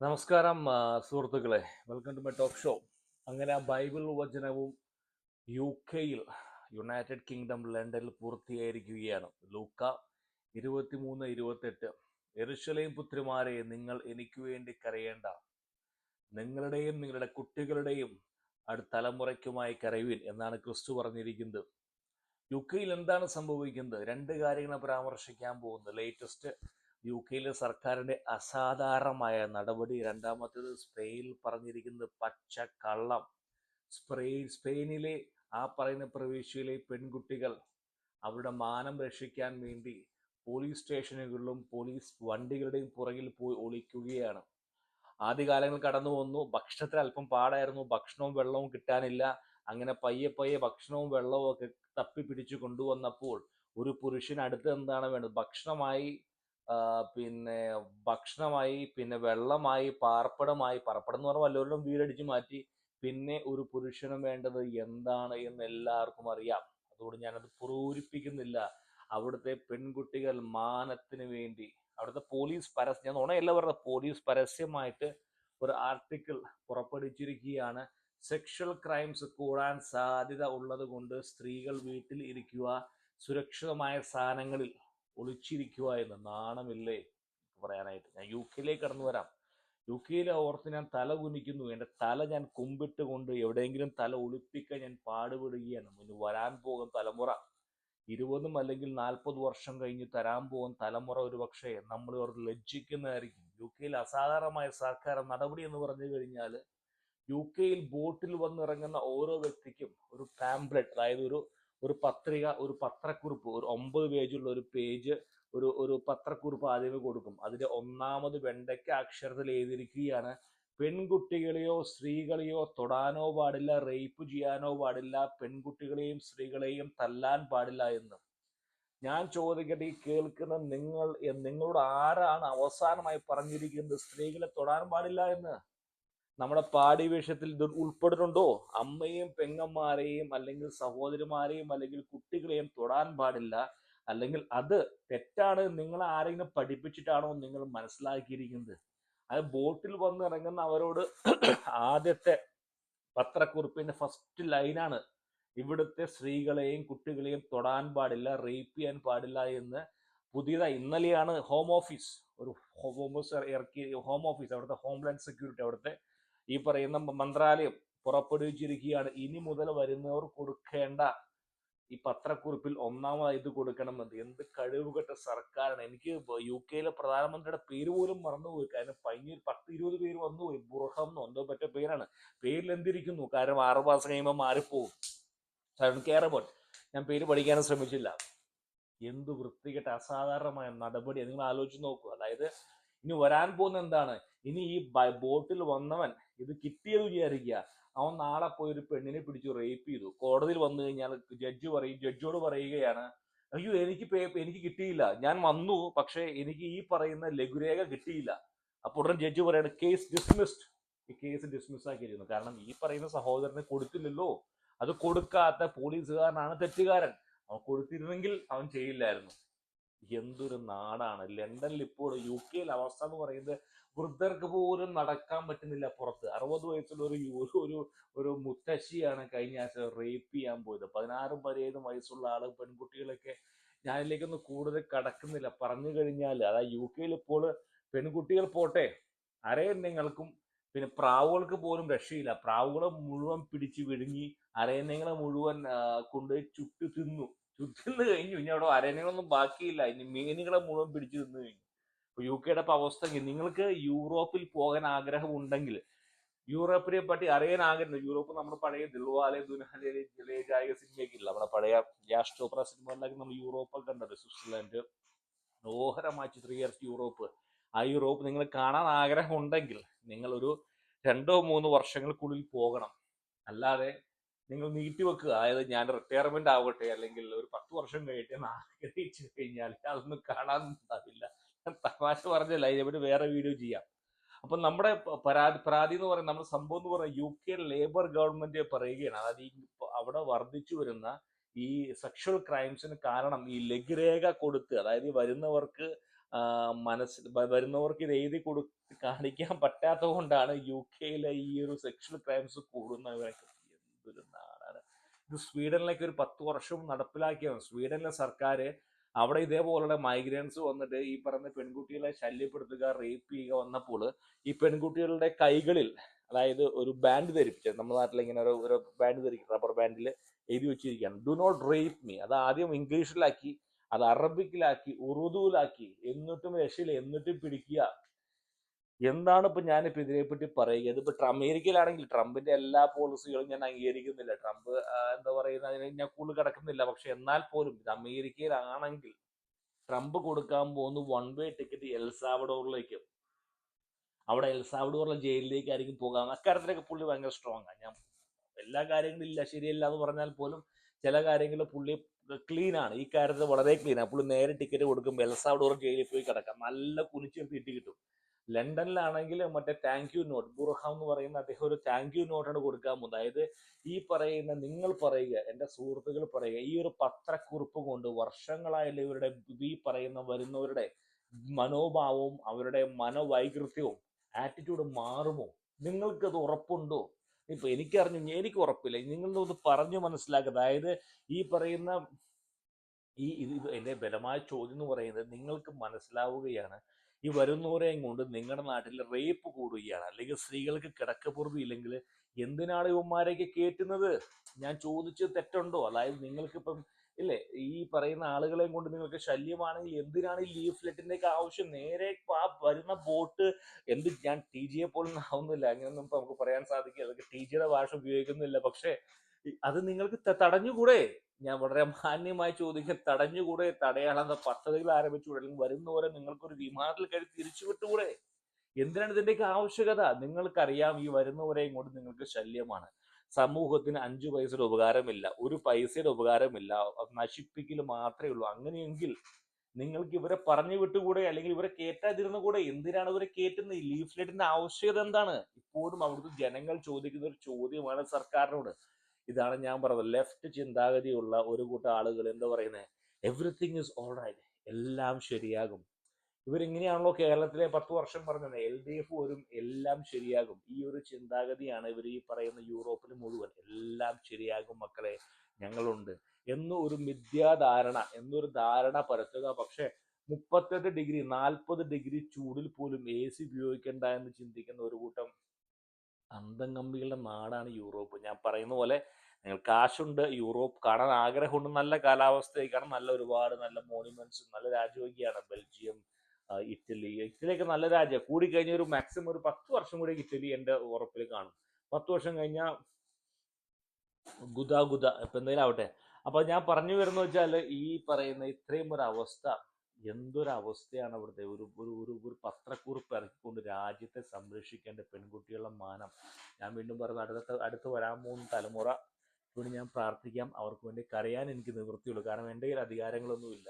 നമസ്കാരം സുഹൃത്തുക്കളെ, welcome to my talk show. അങ്ങനെ ആ ബൈബിൾ വചനവും UK-യിൽ യുണൈറ്റഡ് കിങ്ഡം ലണ്ടനിൽ പൂർത്തിയായിരിക്കുകയാണ്. ലൂക്ക 23:28. യെരൂശലേം പുത്രിമാരെ, നിങ്ങൾ എനിക്ക് വേണ്ടി കരയേണ്ട, നിങ്ങളുടെയും നിങ്ങളുടെ കുട്ടികളുടെയും അടുത്ത തലമുറയ്ക്കുമായി കരയുവിൻ എന്നാണ് ക്രിസ്തു പറഞ്ഞിരിക്കുന്നത്. UK-യിൽ എന്താണ് സംഭവിക്കുന്നത്? രണ്ട് കാര്യങ്ങളെ പരാമർശിക്കാൻ പോകുന്നത്. ലേറ്റസ്റ്റ് UK-യിലെ സർക്കാരിന്റെ അസാധാരണമായ നടപടി. രണ്ടാമത്തേത് സ്പെയിനിൽ പറഞ്ഞിരിക്കുന്നത് പച്ചക്കള്ളം. സ്പെയിനിലെ ആ പറയുന്ന പ്രവിശ്യയിലെ പെൺകുട്ടികൾ അവരുടെ മാനം രക്ഷിക്കാൻ വേണ്ടി പോലീസ് സ്റ്റേഷനുകളിലും പോലീസ് വണ്ടികളുടെയും പുറകിൽ പോയി ഒളിക്കുകയാണ്. ആദ്യകാലങ്ങൾ കടന്നു വന്നു. ഭക്ഷണത്തിന് അല്പം പാടായിരുന്നു. ഭക്ഷണവും വെള്ളവും കിട്ടാനില്ല. അങ്ങനെ പയ്യെ പയ്യെ ഭക്ഷണവും വെള്ളവും ഒക്കെ തപ്പി പിടിച്ചു കൊണ്ടുവന്നപ്പോൾ ഒരു പുരുഷന് അടുത്ത് എന്താണ് വേണ്ടത്? പിന്നെ ഭക്ഷണമായി, പിന്നെ വെള്ളമായി, പാർപ്പിടമായി. പാർപ്പിടം എന്ന് പറഞ്ഞാൽ വല്ലവരുടെയും വീടടിച്ചു മാറ്റി. പിന്നെ ഒരു പുരുഷനും വേണ്ടത് എന്താണ് എന്ന് എല്ലാവർക്കും അറിയാം. അതുകൊണ്ട് ഞാനത് പൂരിപ്പിക്കുന്നില്ല. അവിടുത്തെ പെൺകുട്ടികൾ മാനത്തിന് വേണ്ടി അവിടുത്തെ പോലീസ് ഞാൻ നുണയല്ല പറഞ്ഞത്, പോലീസ് പരസ്യമായിട്ട് ഒരു ആർട്ടിക്കിൾ പുറപ്പെടുവിച്ചിരിക്കുകയാണ്. സെക്ഷൽ ക്രൈംസ് കൂടാൻ സാധ്യത ഉള്ളത് കൊണ്ട് സ്ത്രീകൾ വീട്ടിൽ ഇരിക്കുക, സുരക്ഷിതമായ സ്ഥാനങ്ങളിൽ ഒളിച്ചിരിക്കുക എന്ന്. നാണമില്ലേ പറയാനായിട്ട്? ഞാൻ UK-യിലേക്ക് കടന്നു വരാം. UK-യിലെ ഓർത്ത് ഞാൻ തല കുനിക്കുന്നു. എൻ്റെ തല ഞാൻ കുമ്പിട്ട് കൊണ്ട് എവിടെയെങ്കിലും തല ഒളിപ്പിക്കാൻ ഞാൻ പാടുപെടുകയാണ്. ഇനി വരാൻ പോകുന്ന തലമുറ 20 അല്ലെങ്കിൽ 40 വർഷം കഴിഞ്ഞ് തരാൻ പോകുന്ന തലമുറ ഒരുപക്ഷെ നമ്മൾ ഓർത്ത് ലജ്ജിക്കുന്നതായിരിക്കും. UK-യിൽ അസാധാരണമായ സർക്കാർ നടപടി എന്ന് പറഞ്ഞു കഴിഞ്ഞാൽ, UK-യിൽ ബോട്ടിൽ വന്നിറങ്ങുന്ന ഓരോ വ്യക്തിക്കും ഒരു പാംപ്ലെറ്റ്, അതായത് ഒരു പത്രിക, ഒരു പത്രക്കുറിപ്പ്, ഒരു 9 പേജുള്ള ഒരു പേജ്, ഒരു പത്രക്കുറിപ്പ് ആദ്യമേ കൊടുക്കും. അതിന്റെ ഒന്നാമത് വെണ്ടയ്ക്ക അക്ഷരത്തിൽ എഴുതിയിരിക്കുകയാണ്: പെൺകുട്ടികളെയോ സ്ത്രീകളെയോ തൊടാനോ പാടില്ല, റേപ്പ് ചെയ്യാനോ പാടില്ല, പെൺകുട്ടികളെയും സ്ത്രീകളെയും തല്ലാൻ പാടില്ല എന്ന്. ഞാൻ ചോദിക്കട്ടെ, ഈ കേൾക്കുന്ന നിങ്ങളോട് ആരാണ് അവസാനമായി പറഞ്ഞിരിക്കുന്നത് സ്ത്രീകളെ തൊടാൻ പാടില്ല എന്ന്? നമ്മുടെ പാഠ്യവിഷയത്തിൽ ഇത് ഉൾപ്പെടുന്നുണ്ടോ? അമ്മയും പെങ്ങന്മാരെയും അല്ലെങ്കിൽ സഹോദരിമാരെയും അല്ലെങ്കിൽ കുട്ടികളെയും തൊടാൻ പാടില്ല, അല്ലെങ്കിൽ അത് തെറ്റാണ് നിങ്ങൾ ആരെങ്കിലും പഠിപ്പിച്ചിട്ടാണോ നിങ്ങൾ മനസ്സിലാക്കിയിരിക്കുന്നത്? അത് ബോട്ടിൽ വന്ന് ഇറങ്ങുന്ന അവരോട് ആദ്യത്തെ പത്രക്കുറിപ്പിന്റെ ഫസ്റ്റ് ലൈനാണ്: ഇവിടുത്തെ സ്ത്രീകളെയും കുട്ടികളെയും തൊടാൻ പാടില്ല, റേപ്പ് ചെയ്യാൻ പാടില്ല എന്ന്. പുതിയതായി ഇന്നലെയാണ് ഹോം ഓഫീസ് അവിടുത്തെ ഹോംലാൻഡ് സെക്യൂരിറ്റി, അവിടുത്തെ ഈ പറയുന്ന മന്ത്രാലയം പുറപ്പെടുവിച്ചിരിക്കുകയാണ്. ഇനി മുതൽ വരുന്നവർ കൊടുക്കേണ്ട ഈ പത്രക്കുറിപ്പിൽ ഒന്നാമതായി ഇത് കൊടുക്കണമെന്ന്. എന്ത് കഴിവുകെട്ട സർക്കാരാണ്! എനിക്ക് UK-യിലെ പ്രധാനമന്ത്രിയുടെ പേര് പോലും മറന്നുപോയി. കാരണം 10-20 പേര് വന്നുപോയി. ബുർഹം എന്നോ എന്തോ മറ്റേ പേരാണ്. പേരിൽ എന്തിരിക്കുന്നു? കാരണം 6 മാസം കഴിയുമ്പോൾ മാറിപ്പോകും. Care about. ഞാൻ പേര് പഠിക്കാനും ശ്രമിച്ചില്ല. എന്ത് വൃത്തികെട്ട അസാധാരണമായ നടപടി! നിങ്ങൾ ആലോചിച്ച് നോക്കൂ. അതായത് ഇനി വരാൻ പോകുന്ന എന്താണ്? ഇനി ഈ ബോട്ടിൽ വന്നവൻ ഇത് കിട്ടിയത് വിചാരിക്കുക, അവൻ നാളെ പോയി ഒരു പെണ്ണിനെ പിടിച്ചു റേപ്പ് ചെയ്തു. കോടതിയിൽ വന്നു കഴിഞ്ഞാൽ ജഡ്ജിയോട് പറയുകയാണ്: അയ്യോ, എനിക്ക് കിട്ടിയില്ല, ഞാൻ വന്നു, പക്ഷെ എനിക്ക് ഈ പറയുന്ന ലഘുരേഖ കിട്ടിയില്ല. അപ്പോൾ ഉടനെ ജഡ്ജി പറയാണ് കേസ് ഡിസ്മിസ്ഡ്. ഈ കേസ് ഡിസ്മിസ് ആക്കിയിരുന്നു. കാരണം ഈ പറയുന്ന സഹോദരന് കൊടുത്തില്ലല്ലോ. അത് കൊടുക്കാത്ത പോലീസുകാരനാണ് തെറ്റുകാരൻ. അവൻ കൊടുത്തിരുന്നെങ്കിൽ അവൻ ചെയ്യില്ലായിരുന്നു. എന്തൊരു നാടാണ് ലണ്ടനിൽ ഇപ്പോൾ! UK-യിൽ അവസ്ഥ എന്ന് പറയുന്നത് വൃദ്ധർക്ക് പോലും നടക്കാൻ പറ്റുന്നില്ല പുറത്ത്. 60 വയസ്സുള്ള ഒരു മുത്തശ്ശിയാണ് കഴിഞ്ഞ ആഴ്ച റേപ്പ് ചെയ്യാൻ പോയത്. 16-17 വയസ്സുള്ള ആള്, പെൺകുട്ടികളൊക്കെ. ഞാനിലേക്കൊന്നും കൂടുതൽ കടക്കുന്നില്ല. പറഞ്ഞു കഴിഞ്ഞാൽ അതായത് UK-യിൽ ഇപ്പോൾ പെൺകുട്ടികൾ പോട്ടെ, അരയന്നങ്ങൾക്കും പിന്നെ പ്രാവുകൾക്ക് പോലും രക്ഷയില്ല. പ്രാവുകളെ മുഴുവൻ പിടിച്ച് വിഴുങ്ങി, അരയന്നങ്ങളെ മുഴുവൻ കൊണ്ടുപോയി ചുട്ടു തിന്നു കഴിഞ്ഞു. ഇനി അവിടെ അരയന്നങ്ങളൊന്നും ബാക്കിയില്ല. ഇനി മീനുകളെ മുഴുവൻ പിടിച്ചു തിന്നു കഴിഞ്ഞു. UK-യുടെ അവസ്ഥ. നിങ്ങൾക്ക് യൂറോപ്പിൽ പോകാൻ ആഗ്രഹം ഉണ്ടെങ്കിൽ, യൂറോപ്പിനെ പറ്റി അറിയാൻ ആഗ്രഹം, യൂറോപ്പ് നമ്മുടെ പഴയ ദിൽവാലെ ദുൽഹനിയ ലെ ജായേഗെ സിനിമയൊക്കെ ഇല്ല, നമ്മുടെ പഴയ യാഷ് ചോപ്ര സിനിമകളിലൊക്കെ നമ്മൾ യൂറോപ്പൊക്കെ കണ്ടത്. സ്വിറ്റ്സർലൻഡ് മനോഹരമായി ചിത്രീകരിച്ച യൂറോപ്പ്. ആ യൂറോപ്പ് നിങ്ങൾ കാണാൻ ആഗ്രഹം ഉണ്ടെങ്കിൽ നിങ്ങൾ ഒരു 2-3 വർഷങ്ങൾക്കുള്ളിൽ പോകണം. അല്ലാതെ നിങ്ങൾ നീട്ടിവെക്കുക. അതായത് ഞാൻ റിട്ടയർമെന്റ് ആവട്ടെ, അല്ലെങ്കിൽ ഒരു 10 വർഷം കഴിയട്ടെ എന്ന് ആഗ്രഹിച്ചു കഴിഞ്ഞാൽ അതൊന്നും കാണാൻ ഉണ്ടാവില്ല. തമാശ പറഞ്ഞല്ല, ഇതിനെപ്പറ്റി വേറെ വീഡിയോ ചെയ്യാം. അപ്പൊ നമ്മുടെ പരാതി എന്ന് പറയുന്നത്, നമ്മുടെ സംഭവം എന്ന് പറയുന്നത് UK ലേബർ ഗവൺമെന്റ് പറയുകയാണ്. അതായത് ഈ അവിടെ വർദ്ധിച്ചു വരുന്ന ഈ സെക്ഷൽ ക്രൈംസിന് കാരണം ഈ ലഘുരേഖ കൊടുത്ത്, അതായത് ഈ വരുന്നവർക്ക് വരുന്നവർക്ക് ഇത് എഴുതി കൊടുത്ത് കാണിക്കാൻ പറ്റാത്തത് കൊണ്ടാണ് UK-യിലെ ഈ ഒരു സെക്ഷൽ ക്രൈംസ് കൂടുന്നവരൊക്കെ. എന്തൊരു നാടാണ് ഇത്! സ്വീഡനിലേക്ക് ഒരു 10 വർഷം നടപ്പിലാക്കിയാണ് സ്വീഡനിലെ സർക്കാർ. അവിടെ ഇതേപോലുള്ള മൈഗ്രൻസ് വന്നിട്ട് ഈ പറഞ്ഞ പെൺകുട്ടികളെ ശല്യപ്പെടുത്തുക, റേപ്പ് ചെയ്യുക വന്നപ്പോൾ ഈ പെൺകുട്ടികളുടെ കൈകളിൽ, അതായത് ഒരു ബാൻഡ് ധരിപ്പിച്ചത്, നമ്മുടെ നാട്ടിൽ ഇങ്ങനെ ഒരു ബാൻഡ് ധരിക്കും, റബ്ബർ ബാൻഡിൽ എഴുതി വെച്ചിരിക്കുകയാണ് ഡു നോട്ട് റേപ്പ് മീ. അത് ആദ്യം ഇംഗ്ലീഷിലാക്കി, അത് അറബിക്കിലാക്കി, ഉറുദുവിലാക്കി, എന്നിട്ടും രക്ഷയില്ല, എന്നിട്ടും പിടിക്കുക. എന്താണ് ഇപ്പൊ ഞാനിപ്പോ ഇതിനെപ്പറ്റി പറയുക? ഇതിപ്പോ അമേരിക്കയിലാണെങ്കിൽ ട്രംപിന്റെ എല്ലാ പോളിസികളും ഞാൻ അംഗീകരിക്കുന്നില്ല. ട്രംപ് എന്താ പറയുന്നത്, അതിന് ഞാൻ കൂടുതൽ കിടക്കുന്നില്ല. പക്ഷെ എന്നാൽ പോലും ഇത് അമേരിക്കയിലാണെങ്കിൽ ട്രംപ് കൊടുക്കാൻ പോകുന്ന 1 വേ ടിക്കറ്റ് എൽസാവഡോറിലേക്ക്. അവിടെ എൽസാവഡോറിലെ ജയിലിലേക്കായിരിക്കും പോകാം. അക്കാര്യത്തിലൊക്കെ പുള്ളി ഭയങ്കര സ്ട്രോങ് ആണ്. ഞാൻ എല്ലാ കാര്യങ്ങളും ഇല്ല, ശരിയല്ല എന്ന് പറഞ്ഞാൽ പോലും ചില കാര്യങ്ങൾ പുള്ളി ക്ലീൻ ആണ്. ഈ കാര്യത്തിൽ വളരെ ക്ലീൻ ആണ്. പുള്ളി നേരെ ടിക്കറ്റ് കൊടുക്കുമ്പോൾ എൽസാവഡോർ ജയിലിൽ പോയി കിടക്കാം, നല്ല കുനിച്ച് തീറ്റി കിട്ടും. ലണ്ടനിലാണെങ്കിൽ മറ്റേ താങ്ക് യു നോട്ട്, ബുർഹാം എന്ന് പറയുന്ന അദ്ദേഹം ഒരു താങ്ക് യു നോട്ടാണ് കൊടുക്കാൻ പോകുന്നത്. അതായത് ഈ പറയുന്ന, നിങ്ങൾ പറയുക, എൻ്റെ സുഹൃത്തുക്കൾ പറയുക, ഈ ഒരു പത്രക്കുറിപ്പ് കൊണ്ട് വർഷങ്ങളായാലും ഇവരുടെ ഈ പറയുന്ന വരുന്നവരുടെ മനോഭാവവും അവരുടെ മനോവൈകൃത്യവും ആറ്റിറ്റ്യൂഡ് മാറുമോ? നിങ്ങൾക്കത് ഉറപ്പുണ്ടോ? ഇപ്പൊ എനിക്ക് ഉറപ്പില്ല. നിങ്ങളൊന്ന് പറഞ്ഞു മനസ്സിലാക്കുക. അതായത് ഈ പറയുന്ന ഇത് എൻ്റെ ബലമായ ചോദ്യം എന്ന് പറയുന്നത്, നിങ്ങൾക്ക് മനസ്സിലാവുകയാണ് ഈ വരുന്നവരെയും കൊണ്ട് നിങ്ങളുടെ നാട്ടിൽ റേപ്പ് കൂടുകയാണ്, അല്ലെങ്കിൽ സ്ത്രീകൾക്ക് കിടക്കപ്പുറതി ഇല്ലെങ്കിൽ എന്തിനാണ് ഇവന്മാരെയൊക്കെ കയറ്റുന്നത്? ഞാൻ ചോദിച്ചത് തെറ്റുണ്ടോ? അതായത് നിങ്ങൾക്കിപ്പം ഇല്ലേ, ഈ പറയുന്ന ആളുകളെയും കൊണ്ട് നിങ്ങൾക്ക് ശല്യമാണെങ്കിൽ എന്തിനാണ് ഈ ലീഫ്ലെറ്റിൻ്റെയൊക്കെ ആവശ്യം? നേരെ ആ വരുന്ന ബോട്ട് ഞാൻ TGയെ പോലും ആവുന്നില്ല, അങ്ങനെയൊന്നും ഇപ്പൊ നമുക്ക് പറയാൻ സാധിക്കില്ല, അതൊക്കെ TGയുടെ ഭാഷ ഉപയോഗിക്കുന്നില്ല. പക്ഷെ അത് നിങ്ങൾക്ക് തടഞ്ഞുകൂടെ? ഞാൻ വളരെ മാന്യമായി ചോദിക്കാൻ, തടഞ്ഞുകൂടെ? തടയാനുള്ള പദ്ധതികൾ ആരംഭിച്ചുകൂടെ? അല്ലെങ്കിൽ വരുന്നവരെ നിങ്ങൾക്കൊരു വിമാനത്തിൽ കയറി തിരിച്ചു വിട്ടുകൂടെ? എന്തിനാണ് ഇതിന്റെയൊക്കെ ആവശ്യകത? നിങ്ങൾക്കറിയാം ഈ വരുന്നവരെയും കൊണ്ട് നിങ്ങൾക്ക് ശല്യമാണ്. സമൂഹത്തിന് 5 പൈസയുടെ ഉപകാരമില്ല, ഒരു പൈസയുടെ ഉപകാരമില്ല, നശിപ്പിക്കൽ മാത്രമേ ഉള്ളൂ. അങ്ങനെയെങ്കിൽ നിങ്ങൾക്ക് ഇവരെ പറഞ്ഞു വിട്ടുകൂടെ? അല്ലെങ്കിൽ ഇവരെ കയറ്റാതിരുന്നു കൂടെ? എന്തിനാണ് ഇവരെ കയറ്റുന്നത്? ഈ ലീഫ്ലെറ്റിന്റെ ആവശ്യകത എന്താണ്? ഇപ്പോഴും അവിടുത്തെ ജനങ്ങൾ ചോദിക്കുന്ന ഒരു ചോദ്യമാണ് സർക്കാരിനോട്. ഇതാണ് ഞാൻ പറഞ്ഞത്, ലെഫ്റ്റ് ചിന്താഗതിയുള്ള ഒരു കൂട്ടം ആളുകൾ എന്താ പറയുന്നത്, എവറിത്തിങ് ഈസ് ഓൾ റൈറ്റ്, എല്ലാം ശരിയാകും. ഇവരിങ്ങനെയാണല്ലോ കേരളത്തിലെ 10 വർഷം പറഞ്ഞത്, LDF വരും, എല്ലാം ശരിയാകും. ഈ ഒരു ചിന്താഗതിയാണ് ഇവർ ഈ പറയുന്ന യൂറോപ്പിൽ മുഴുവൻ. എല്ലാം ശരിയാകും മക്കളെ, ഞങ്ങളുണ്ട് എന്ന ഒരു മിഥ്യാധാരണ, എന്നൊരു ധാരണ പരത്തുക. പക്ഷെ 38 ഡിഗ്രി 40 ഡിഗ്രി ചൂടിൽ പോലും AC ഉപയോഗിക്കണ്ട എന്ന് ചിന്തിക്കുന്ന ഒരു കൂട്ടം അന്തംഗമ്മികളുടെ നാടാണ് യൂറോപ്പ്. ഞാൻ പറയുന്ന പോലെ നിങ്ങൾ കാശുണ്ട്, യൂറോപ്പ് കാണാൻ ആഗ്രഹമുണ്ട്, നല്ല കാലാവസ്ഥയൊക്കെയാണ്, നല്ല ഒരുപാട് നല്ല മോണുമെന്റ്സ്, നല്ല രാജ്യമൊക്കെയാണ് ബെൽജിയം, ഇറ്റലിയൊക്കെ നല്ല രാജ്യം. കൂടിക്കഴിഞ്ഞ ഒരു മാക്സിമം ഒരു 10 വർഷം കൂടി ഇറ്റലി എൻ്റെ ഉറപ്പിൽ കാണും. 10 വർഷം കഴിഞ്ഞാൽ ഗുദ ഇപ്പൊ എന്തെങ്കിലും ആവട്ടെ. അപ്പൊ ഞാൻ പറഞ്ഞു വരുന്ന വെച്ചാൽ, ഈ പറയുന്ന ഇത്രയും ഒരു അവസ്ഥ, എന്തൊരു അവസ്ഥയാണ് അവിടുത്തെ. ഒരു പത്രക്കുറിപ്പ് ഇറക്കിക്കൊണ്ട് രാജ്യത്തെ സംരക്ഷിക്കേണ്ട പെൺകുട്ടികളുടെ മാനം. ഞാൻ വീണ്ടും പറഞ്ഞു, അടുത്ത് വരാൻ പോകുന്ന തലമുറ വേണ്ടി ഞാൻ പ്രാർത്ഥിക്കാം, അവർക്ക് വേണ്ടി കരയാൻ എനിക്ക് നിവൃത്തിയുള്ളൂ. കാരണം എൻ്റെ കയ്യിൽ അധികാരങ്ങളൊന്നുമില്ല.